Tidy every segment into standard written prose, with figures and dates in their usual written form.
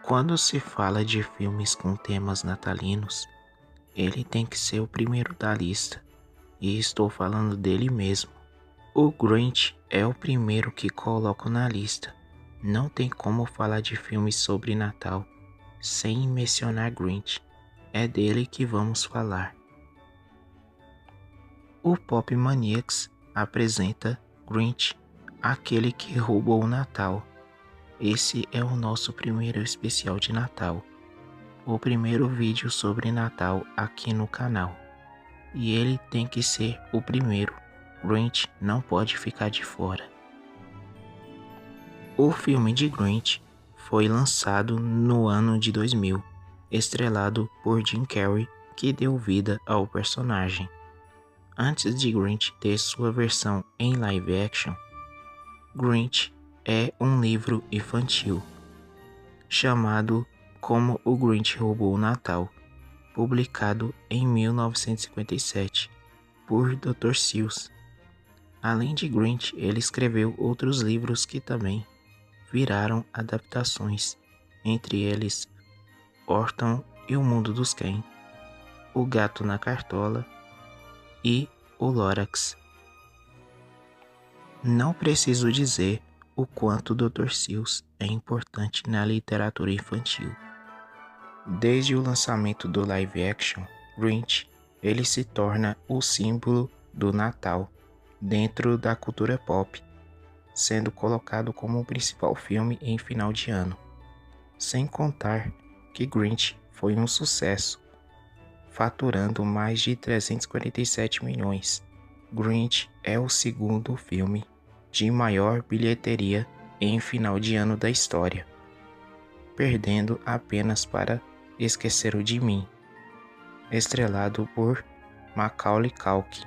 Quando se fala de filmes com temas natalinos, ele tem que ser o primeiro da lista, e estou falando dele mesmo. O Grinch é o primeiro que coloco na lista. Não tem como falar de filmes sobre Natal sem mencionar Grinch. É dele que vamos falar. O Pop Maniacs apresenta Grinch, aquele que roubou o Natal. Esse é o nosso primeiro especial de Natal. O primeiro vídeo sobre Natal aqui no canal. E ele tem que ser o primeiro. Grinch não pode ficar de fora. O filme de Grinch foi lançado no ano de 2000, estrelado por Jim Carrey, que deu vida ao personagem. Antes de Grinch ter sua versão em live action, Grinch é um livro infantil chamado Como o Grinch Roubou o Natal, publicado em 1957 por Dr. Seuss. Além de Grinch, ele escreveu outros livros que também viraram adaptações, entre eles Orton e o Mundo dos Ken, O Gato na Cartola e O Lorax. Não preciso dizer o quanto Dr. Seuss é importante na literatura infantil. Desde o lançamento do live action, Grinch, ele se torna o símbolo do Natal dentro da cultura pop, sendo colocado como o principal filme em final de ano. Sem contar que Grinch foi um sucesso, faturando mais de 347 milhões. Grinch é o segundo filme de maior bilheteria em final de ano da história, perdendo apenas para Esqueceram de Mim, estrelado por Macaulay Culkin,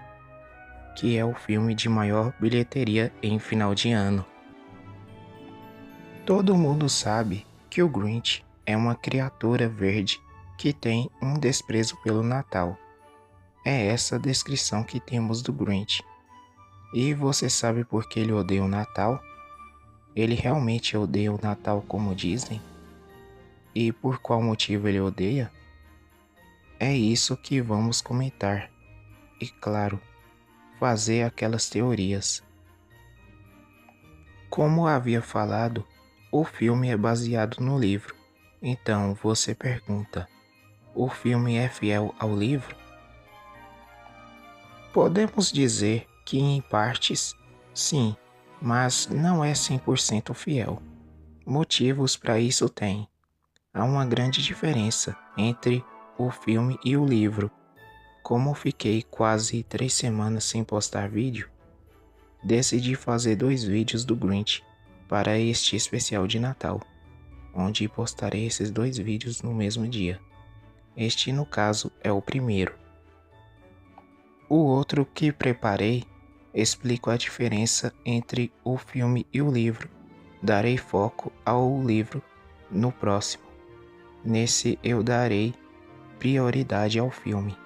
que é o filme de maior bilheteria em final de ano. Todo mundo sabe que o Grinch é uma criatura verde que tem um desprezo pelo Natal. É essa a descrição que temos do Grinch. E você sabe por que ele odeia o Natal? Ele realmente odeia o Natal como dizem? E por qual motivo ele odeia? É isso que vamos comentar. E claro, fazer aquelas teorias. Como havia falado, o filme é baseado no livro. Então você pergunta, o filme é fiel ao livro? Podemos dizer que em partes, sim, mas não é 100% fiel. Motivos para isso tem. Há uma grande diferença entre o filme e o livro. Como fiquei quase 3 semanas sem postar vídeo, decidi fazer 2 vídeos do Grinch para este especial de Natal, onde postarei esses 2 vídeos no mesmo dia. Este, no caso, é o primeiro. O outro que preparei, explico a diferença entre o filme e o livro. Darei foco ao livro no próximo. Nesse eu darei prioridade ao filme.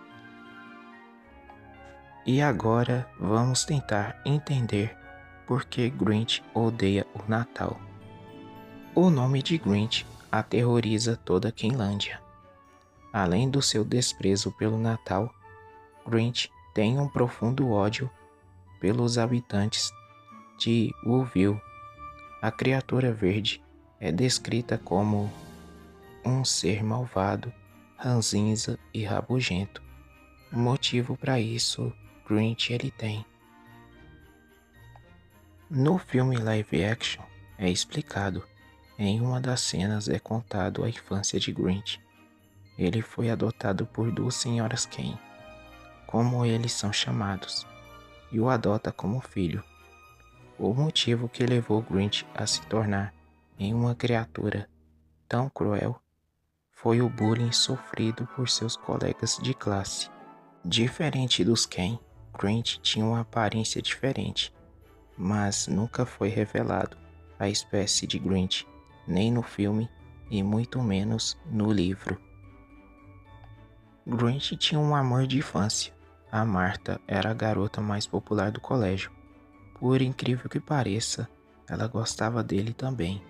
E agora vamos tentar entender por que Grinch odeia o Natal. O nome de Grinch aterroriza toda a Quinlândia. Além do seu desprezo pelo Natal, Grinch tem um profundo ódio pelos habitantes de Whoville. A criatura verde é descrita como um ser malvado, ranzinza e rabugento. Motivo para isso, Grinch ele tem. No filme live action é explicado. Em uma das cenas é contado a infância de Grinch. Ele foi adotado por 2 senhoras Ken, como eles são chamados, e o adota como filho. O motivo que levou Grinch a se tornar em uma criatura tão cruel foi o bullying sofrido por seus colegas de classe. Diferente dos Ken, Grinch tinha uma aparência diferente, mas nunca foi revelado a espécie de Grinch, nem no filme e muito menos no livro. Grinch tinha um amor de infância. A Martha era a garota mais popular do colégio. Por incrível que pareça, ela gostava dele também.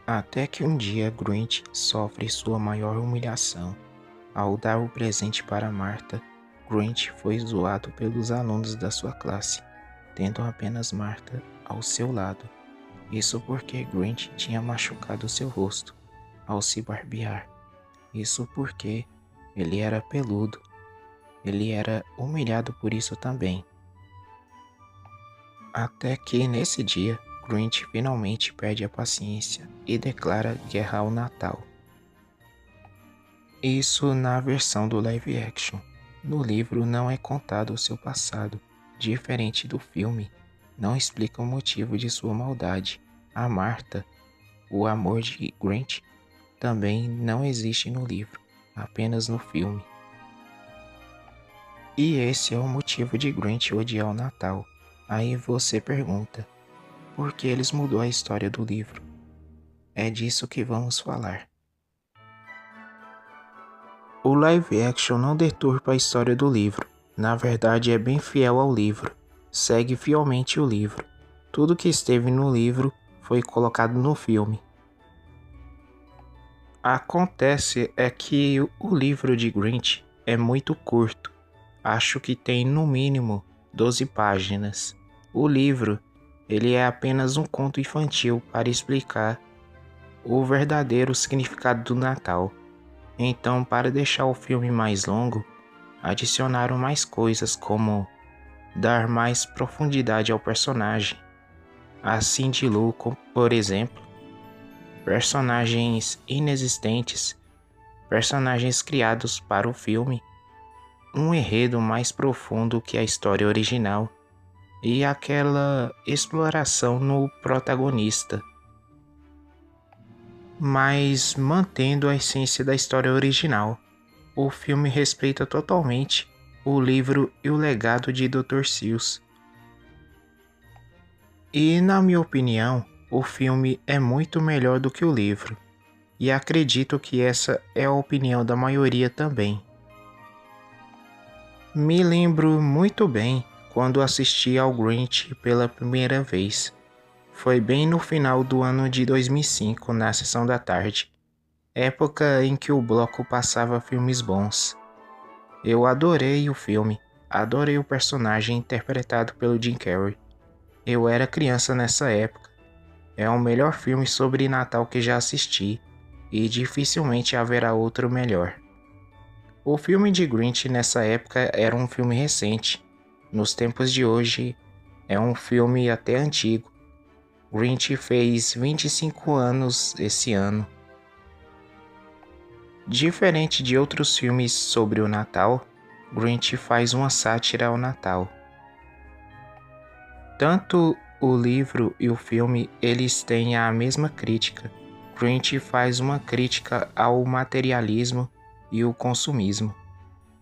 Até que um dia Grinch sofre sua maior humilhação. Ao dar o presente para Marta, Grinch foi zoado pelos alunos da sua classe, tendo apenas Marta ao seu lado. Isso porque Grinch tinha machucado seu rosto ao se barbear. Isso porque ele era peludo. Ele era humilhado por isso também. Até que nesse dia, Grinch finalmente perde a paciência e declara guerra ao Natal. Isso na versão do live action. No livro não é contado o seu passado. Diferente do filme, não explica o motivo de sua maldade. A Marta, o amor de Grinch, também não existe no livro, apenas no filme. E esse é o motivo de Grinch odiar o Natal. Aí você pergunta, por que eles mudou a história do livro? É disso que vamos falar. O live action não deturpa a história do livro. Na verdade, é bem fiel ao livro. Segue fielmente o livro. Tudo que esteve no livro foi colocado no filme. Acontece é que o livro de Grinch é muito curto. Acho que tem no mínimo 12 páginas. O livro, ele é apenas um conto infantil para explicar o verdadeiro significado do Natal. Então, para deixar o filme mais longo, adicionaram mais coisas como dar mais profundidade ao personagem. A Cindy Lou, por exemplo, personagens inexistentes, personagens criados para o filme, um enredo mais profundo que a história original e aquela exploração no protagonista, mas mantendo a essência da história original. O filme respeita totalmente o livro e o legado de Dr. Seuss. E, na minha opinião, o filme é muito melhor do que o livro, e acredito que essa é a opinião da maioria também. Me lembro muito bem quando assisti ao Grinch pela primeira vez. Foi bem no final do ano de 2005, na sessão da tarde, época em que o bloco passava filmes bons. Eu adorei o filme, adorei o personagem interpretado pelo Jim Carrey. Eu era criança nessa época. É o melhor filme sobre Natal que já assisti, e dificilmente haverá outro melhor. O filme de Grinch nessa época era um filme recente. Nos tempos de hoje, é um filme até antigo. Grinch fez 25 anos esse ano. Diferente de outros filmes sobre o Natal, Grinch faz uma sátira ao Natal. Tanto o livro e o filme, eles têm a mesma crítica. Grinch faz uma crítica ao materialismo e o consumismo,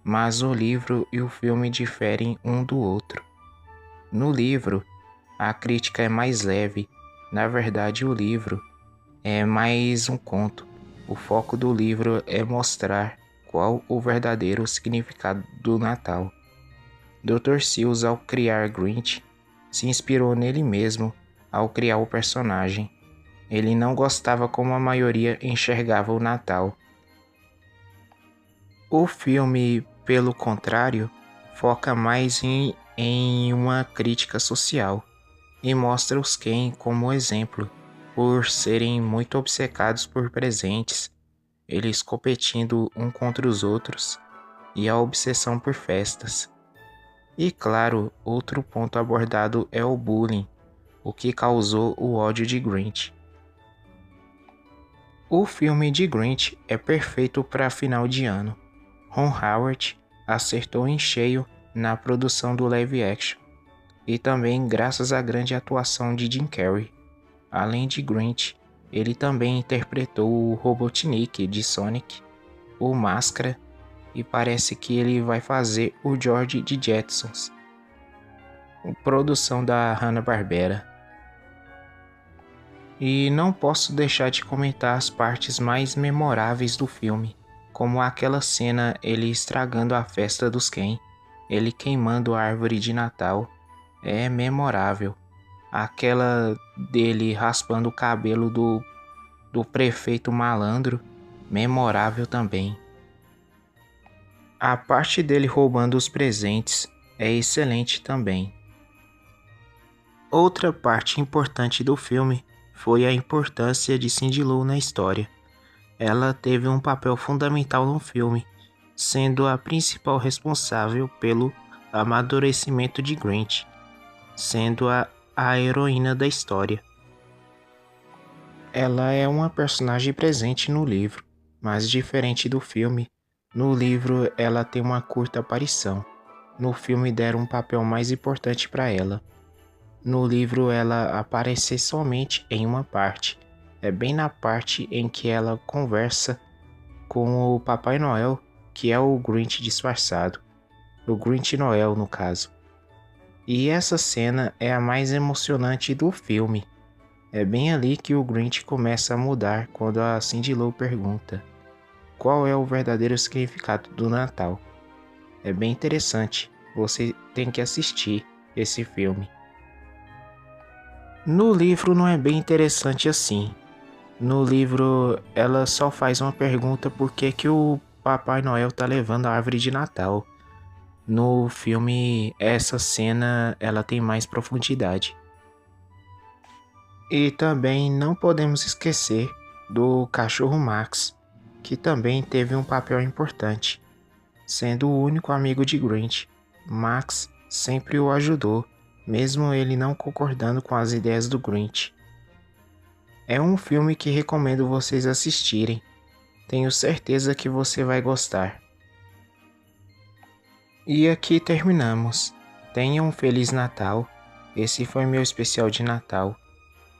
mas o livro e o filme diferem um do outro. No livro, a crítica é mais leve. Na verdade, o livro é mais um conto. O foco do livro é mostrar qual o verdadeiro significado do Natal. Dr. Seuss, ao criar Grinch, se inspirou nele mesmo ao criar o personagem. Ele não gostava como a maioria enxergava o Natal. O filme, pelo contrário, foca mais em uma crítica social e mostra os Ken como exemplo, por serem muito obcecados por presentes, eles competindo um contra os outros e a obsessão por festas. E claro, outro ponto abordado é o bullying, o que causou o ódio de Grinch. O filme de Grinch é perfeito para final de ano. Ron Howard acertou em cheio na produção do live action, e também graças à grande atuação de Jim Carrey. Além de Grinch, ele também interpretou o Robotnik de Sonic, o Máscara, e parece que ele vai fazer o George de Jetsons, produção da Hanna-Barbera. E não posso deixar de comentar as partes mais memoráveis do filme, como aquela cena ele estragando a festa dos Ken, ele queimando a árvore de Natal, é memorável. Aquela dele raspando o cabelo do prefeito malandro, memorável também. A parte dele roubando os presentes é excelente também. Outra parte importante do filme foi a importância de Cindy Lou na história. Ela teve um papel fundamental no filme, sendo a principal responsável pelo amadurecimento de Grant, sendo a heroína da história. Ela é uma personagem presente no livro, mas diferente do filme, no livro ela tem uma curta aparição. No filme deram um papel mais importante para ela. No livro ela aparece somente em uma parte. É bem na parte em que ela conversa com o Papai Noel, que é o Grinch disfarçado. O Grinch Noel, no caso. E essa cena é a mais emocionante do filme. É bem ali que o Grinch começa a mudar quando a Cindy Lou pergunta qual é o verdadeiro significado do Natal. É bem interessante, você tem que assistir esse filme. No livro não é bem interessante assim. No livro ela só faz uma pergunta por que o Papai Noel tá levando a árvore de Natal. No filme essa cena ela tem mais profundidade. E também não podemos esquecer do cachorro Max, que também teve um papel importante. Sendo o único amigo de Grinch, Max sempre o ajudou, mesmo ele não concordando com as ideias do Grinch. É um filme que recomendo vocês assistirem. Tenho certeza que você vai gostar. E aqui terminamos. Tenha um Feliz Natal. Esse foi meu especial de Natal.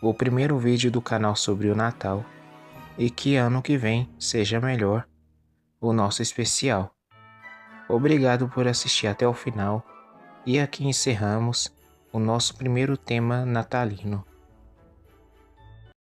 O primeiro vídeo do canal sobre o Natal. E que ano que vem seja melhor o nosso especial. Obrigado por assistir até o final. E aqui encerramos o nosso primeiro tema natalino.